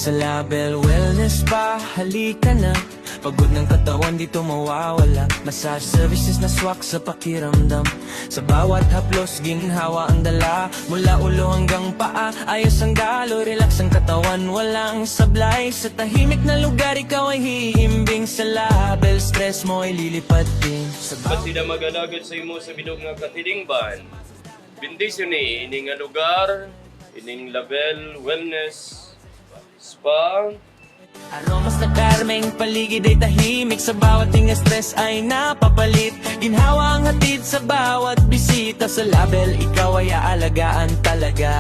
Sa Label Wellness Spa, halika na. Pagod ng katawan dito mawawala. Massage services na swak sa pakiramdam. Sa bawat haplos, ginhawa ang dala. Mula ulo hanggang paa, ayos ang dalo. Relax ang katawan, walang sablay. Sa tahimik na lugar, ikaw ay hihimbing. Sa Label, stress mo ay lilipat din. Ba't sila mag-alagad sa imo sa bilog nga katilingban? Bindisyon ni ining nga lugar, ining Label Wellness Spa. Aromas na karmeng paligid ay tahimik. Sa bawat tinga stress ay napapalit. Ginhawa ang hatid sa bawat bisita. Sa Label, ikaw ay aalagaan talaga.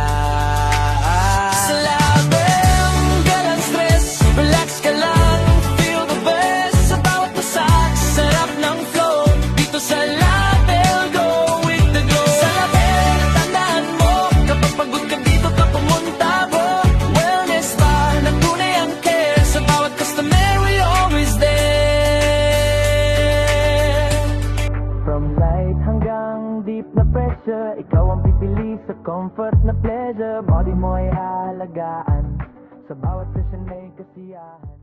Sa Label, galang stress, relax ka lang, feel the best. Sa bawat massage, sarap ng flow. Dito sa Label, go with the glow. Sa Label, tandaan mo, kapag pagod ka dito ka pumunta mo. Wellness Spa, nagtunay ang care. Sa bawat customer, we always there. From light hanggang deep na pressure, ikaw ang pipili sa comfort na pleasure. Body mo ay aalagaan, sa bawat session may kasiyahan.